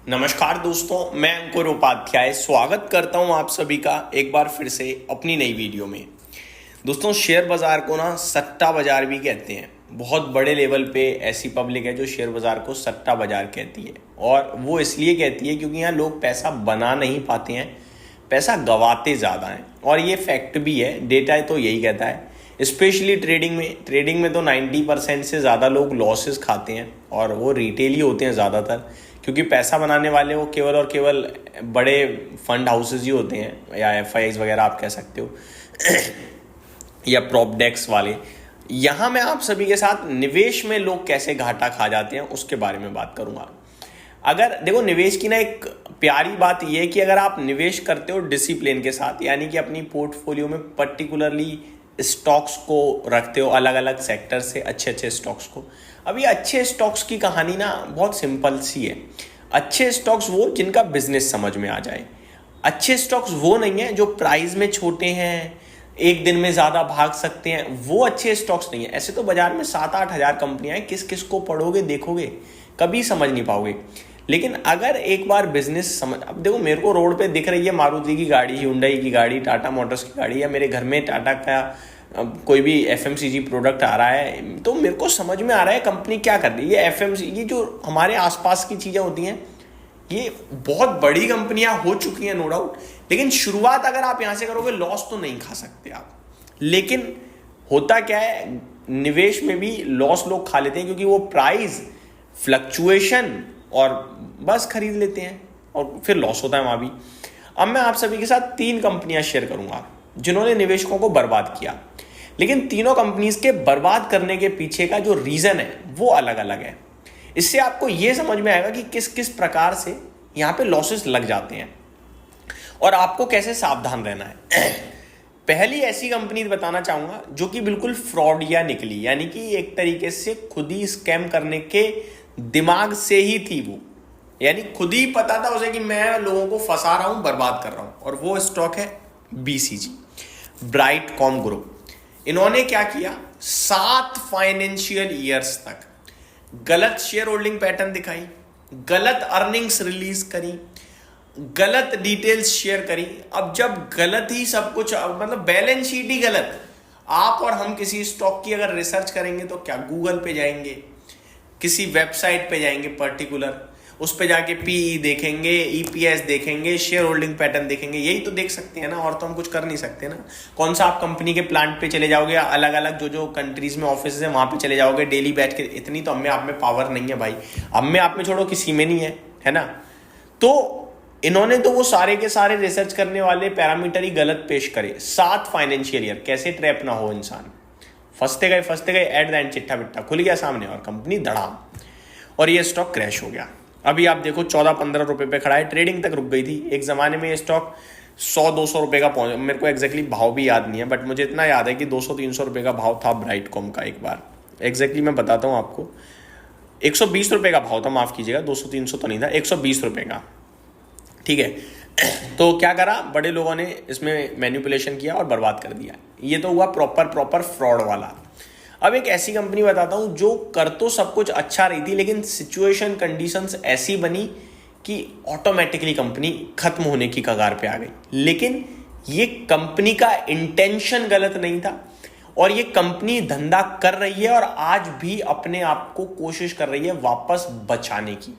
नमस्कार दोस्तों, मैं अंकुर उपाध्याय स्वागत करता हूं आप सभी का एक बार फिर से अपनी नई वीडियो में। दोस्तों, शेयर बाजार को ना सट्टा बाजार भी कहते हैं। बहुत बड़े लेवल पे ऐसी पब्लिक है जो शेयर बाजार को सट्टा बाजार कहती है, और वो इसलिए कहती है क्योंकि यहाँ लोग पैसा बना नहीं पाते हैं, पैसा गवाते ज़्यादा हैं। और ये फैक्ट भी है, डेटा तो यही कहता है। स्पेशली ट्रेडिंग में तो 90% से ज़्यादा लोग लॉसेस खाते हैं, और वो रिटेल ही होते हैं ज़्यादातर, क्योंकि पैसा बनाने वाले वो केवल और केवल बड़े फंड हाउसेज ही होते हैं, या एफआईआईज वगैरह आप कह सकते हो या प्रॉपडेक्स वाले। यहाँ मैं आप सभी के साथ निवेश में लोग कैसे घाटा खा जाते हैं उसके बारे में बात करूँगा। अगर देखो, निवेश की ना एक प्यारी बात यह है कि अगर आप निवेश करते हो डिसिप्लिन के साथ, यानी कि अपनी पोर्टफोलियो में पर्टिकुलरली स्टॉक्स को रखते हो, अलग अलग सेक्टर से अच्छे स्टॉक्स को। अब ये अच्छे स्टॉक्स की कहानी ना बहुत सिंपल सी है। अच्छे स्टॉक्स वो जिनका बिजनेस समझ में आ जाए। अच्छे स्टॉक्स वो नहीं है जो प्राइस में छोटे हैं, एक दिन में ज़्यादा भाग सकते हैं, वो अच्छे स्टॉक्स नहीं है। ऐसे तो बाजार में 7-8 हज़ार कंपनियां हैं, किस किस को पढ़ोगे देखोगे कभी समझ नहीं पाओगे। लेकिन अगर एक बार बिजनेस समझ, अब देखो मेरे को रोड पे दिख रही है मारुति की गाड़ी, हुंडई की गाड़ी, टाटा मोटर्स की गाड़ी, या मेरे घर में टाटा का कोई भी एफएमसीजी प्रोडक्ट आ रहा है, तो मेरे को समझ में आ रहा है कंपनी क्या कर रही है। ये एफएमसीजी जो हमारे आसपास की चीज़ें होती हैं, ये बहुत बड़ी कंपनियां हो चुकी हैं, नो डाउट। लेकिन शुरुआत अगर आप यहां से करोगे, लॉस तो नहीं खा सकते आप। लेकिन होता क्या है, निवेश में भी लॉस लोग खा लेते हैं, क्योंकि वो प्राइस फ्लक्चुएशन और बस खरीद लेते हैं, और फिर लॉस होता है वहां भी। अब मैं आप सभी के साथ 3 कंपनियां शेयर करूंगा जिन्होंने निवेशकों को बर्बाद किया। लेकिन तीनों कंपनीज के बर्बाद करने के पीछे का जो रीजन है वो अलग अलग है। इससे आपको यह समझ में आएगा कि किस किस प्रकार से यहां पे लॉसेस लग जाते हैं और आपको कैसे सावधान रहना है। पहली ऐसी कंपनी बताना चाहूंगा जो कि बिल्कुल फ्रॉडिया निकली, यानी कि एक तरीके से खुद ही स्कैम करने के दिमाग से ही थी वो, यानी खुद ही पता था उसे कि मैं लोगों को फंसा रहा हूं, बर्बाद कर रहा हूं। और वो स्टॉक है बीसीजी, ब्राइटकॉम ग्रुप। इन्होंने क्या किया, 7 फाइनेंशियल ईयर्स तक गलत शेयर होल्डिंग पैटर्न दिखाई, गलत अर्निंग्स रिलीज करी, गलत डिटेल्स शेयर करी। अब जब गलत ही सब कुछ, मतलब बैलेंस शीट ही गलत, आप और हम किसी स्टॉक की अगर रिसर्च करेंगे तो क्या गूगल पे जाएंगे, किसी वेबसाइट पे जाएंगे पर्टिकुलर, उस पे जाके पीई देखेंगे, ईपीएस देखेंगे, शेयर होल्डिंग पैटर्न देखेंगे, यही तो देख सकते हैं ना, और तो हम कुछ कर नहीं सकते ना। कौन सा आप कंपनी के प्लांट पे चले जाओगे, अलग अलग जो कंट्रीज में ऑफिस है वहां पे चले जाओगे डेली बैठ के, इतनी तो हमें आप में पावर नहीं है भाई, हमें आप में छोड़ो किसी में नहीं है ना। तो इन्होंने तो वो सारे के सारे रिसर्च करने वाले पैरामीटर ही गलत पेश करे। 7 फाइनेंशियल ईयर, कैसे ट्रैप ना हो इंसान। फंसते गए एट द एंड चिट्ठा बिट्ठा खुल गया सामने और कंपनी धड़ाम, और ये स्टॉक क्रैश हो गया। अभी आप देखो 14-15 रुपए पे खड़ा है, ट्रेडिंग तक रुक गई थी। एक जमाने में ये स्टॉक 100-200 रुपए का पहुंच, मेरे को एग्जैक्टली भाव भी याद नहीं है, बट मुझे इतना याद है कि 200-300 रुपए का भाव था ब्राइटकॉम का। एक बार एग्जैक्टली मैं बताता हूँ आपको, 120 रुपए का भाव था, माफ कीजिएगा, 200-300 तो नहीं था, 120 रुपए का, ठीक है। तो क्या करा बड़े लोगों ने, इसमें मैनिपुलेशन किया और बर्बाद कर दिया। ये तो हुआ प्रॉपर फ्रॉड वाला। अब एक ऐसी कंपनी बताता हूं जो कर तो सब कुछ अच्छा रही थी, लेकिन सिचुएशन कंडीशंस ऐसी बनी कि ऑटोमेटिकली कंपनी खत्म होने की कगार पे आ गई। लेकिन ये कंपनी का इंटेंशन गलत नहीं था, और ये कंपनी धंधा कर रही है और आज भी अपने आप को कोशिश कर रही है वापस बचाने की,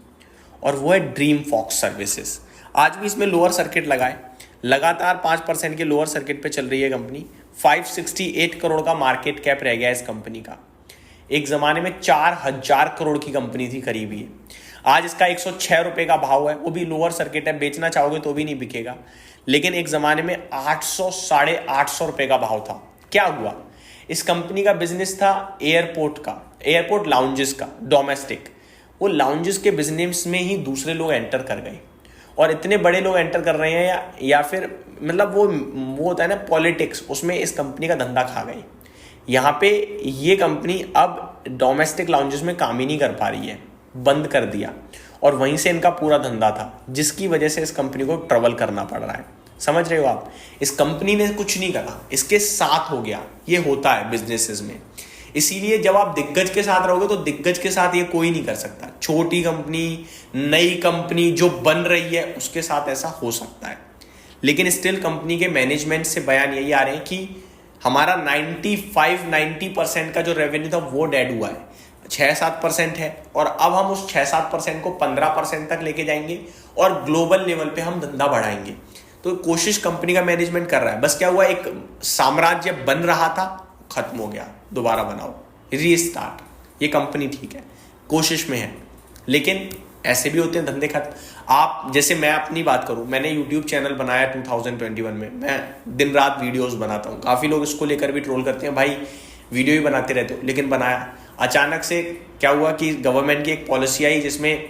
और वो है ड्रीम फॉक्स सर्विसेज। आज भी इसमें लोअर सर्किट लगाए, लगातार 5% के लोअर सर्किट पे चल रही है कंपनी। 568 करोड़ का मार्केट कैप रह गया इस कंपनी का। एक जमाने में 4000 करोड़ की कंपनी थी करीब ही। आज इसका 106 रुपए का भाव है, वो भी लोअर सर्किट है, बेचना चाहोगे तो भी नहीं बिकेगा। लेकिन एक जमाने में 800 साढ़े 800 रुपए का भाव था। क्या हुआ, इस कंपनी का बिजनेस था एयरपोर्ट का, एयरपोर्ट लाउंजेस का, डोमेस्टिक। वो लाउंजेस के बिजनेस में ही दूसरे लोग एंटर कर गए, और इतने बड़े लोग एंटर कर रहे हैं, या फिर मतलब वो होता है ना पॉलिटिक्स, उसमें इस कंपनी का धंधा खा गए। यहाँ पे ये कंपनी अब डोमेस्टिक लाउंजेस में काम ही नहीं कर पा रही है, बंद कर दिया, और वहीं से इनका पूरा धंधा था, जिसकी वजह से इस कंपनी को ट्रबल करना पड़ रहा है। समझ रहे हो आप, इस कंपनी ने कुछ नहीं करा, इसके साथ हो गया। ये होता है बिजनेसेस में। इसीलिए जब आप दिग्गज के साथ रहोगे तो दिग्गज के साथ ये कोई नहीं कर सकता। छोटी कंपनी, नई कंपनी जो बन रही है उसके साथ ऐसा हो सकता है, लेकिन स्टिल कंपनी के मैनेजमेंट से बयान यही आ रहे हैं कि हमारा 90% का जो रेवेन्यू था वो डेड हुआ है, 6-7% है, और अब हम उस 6-7% को 15% तक लेके जाएंगे और ग्लोबल लेवल पे हम धंधा बढ़ाएंगे। तो कोशिश कंपनी का मैनेजमेंट कर रहा है। बस क्या हुआ, एक साम्राज्य बन रहा था, खत्म हो गया, दोबारा बनाओ, रीस्टार्ट। ये कंपनी ठीक है, कोशिश में है, लेकिन ऐसे भी होते हैं धंधे खत्म। आप जैसे मैं अपनी बात करूं, मैंने यूट्यूब चैनल बनाया 2021 में, मैं दिन रात वीडियोस बनाता हूं। काफ़ी लोग इसको लेकर भी ट्रोल करते हैं, भाई वीडियो ही बनाते रहते हो, लेकिन बनाया। अचानक से क्या हुआ कि गवर्नमेंट की एक पॉलिसी आई जिसमें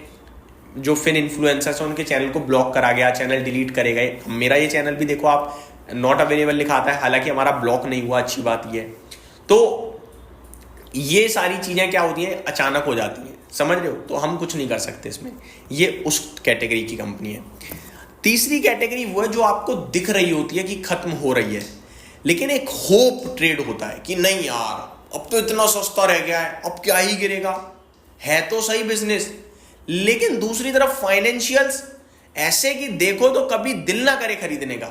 जो फिर इन्फ्लुएंसर्स हैं उनके चैनल को ब्लॉक करा गया, चैनल डिलीट करे गए। मेरा ये चैनल भी देखो आप, नॉट अवेलेबल लिखा आता है, हालांकि हमारा ब्लॉक नहीं हुआ, अच्छी बात ये है। तो ये सारी चीजें क्या होती हैं, अचानक हो जाती हैं, समझ रहे हो, तो हम कुछ नहीं कर सकते इसमें। ये उस कैटेगरी की कंपनी है। तीसरी कैटेगरी वो है जो आपको दिख रही होती है कि खत्म हो रही है, लेकिन एक होप ट्रेड होता है कि नहीं यार अब तो इतना सस्ता रह गया है, अब क्या ही गिरेगा, है तो सही बिजनेस। लेकिन दूसरी तरफ फाइनेंशियल्स ऐसे कि देखो तो कभी दिल ना करे खरीदने का,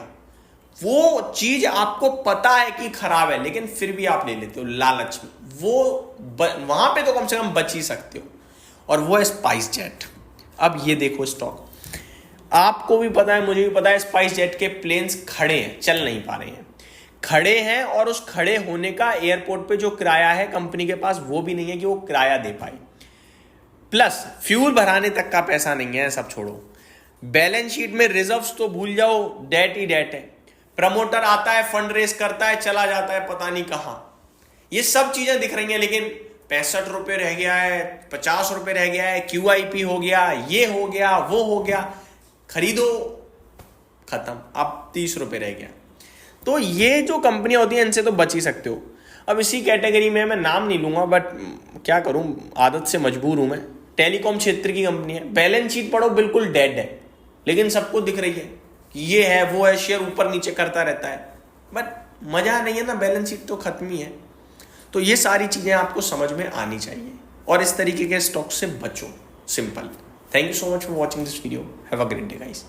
वो चीज आपको पता है कि खराब है लेकिन फिर भी आप ले लेते हो लालच में, वो वहां पे तो कम से कम बच ही सकते हो, और वो है स्पाइस जेट। अब ये देखो स्टॉक, आपको भी पता है, मुझे भी पता है, स्पाइस जेट के प्लेन्स खड़े हैं, चल नहीं पा रहे हैं, खड़े हैं, और उस खड़े होने का एयरपोर्ट पे जो किराया है कंपनी के पास वो भी नहीं है कि वो किराया दे पाए, प्लस फ्यूल भराने तक का पैसा नहीं है। सब छोड़ो, बैलेंस शीट में रिजर्व्स तो भूल जाओ, डेट ही डेट है। प्रमोटर आता है, फंड रेस करता है, चला जाता है पता नहीं कहां। ये सब चीजें दिख रही हैं, लेकिन 65 रुपए रह गया है, 50 रुपए रह गया है, QIP हो गया, ये हो गया, वो हो गया, खरीदो, खत्म, अब 30 रुपए रह गया। तो ये जो कंपनियां होती हैं इनसे तो बच ही सकते हो। अब इसी कैटेगरी में मैं नाम नहीं लूंगा, बट क्या करूं, आदत से मजबूर हूं मैं। टेलीकॉम क्षेत्र की कंपनी है, बैलेंस शीट पढ़ो बिल्कुल डेड है, लेकिन सबको दिख रही है कि ये है वो है, शेयर ऊपर नीचे करता रहता है, बट मजा नहीं है ना, बैलेंस शीट तो खत्म ही है। तो ये सारी चीजें आपको समझ में आनी चाहिए, और इस तरीके के स्टॉक से बचो, simple. Thank you so much for watching this video, have a great day guys.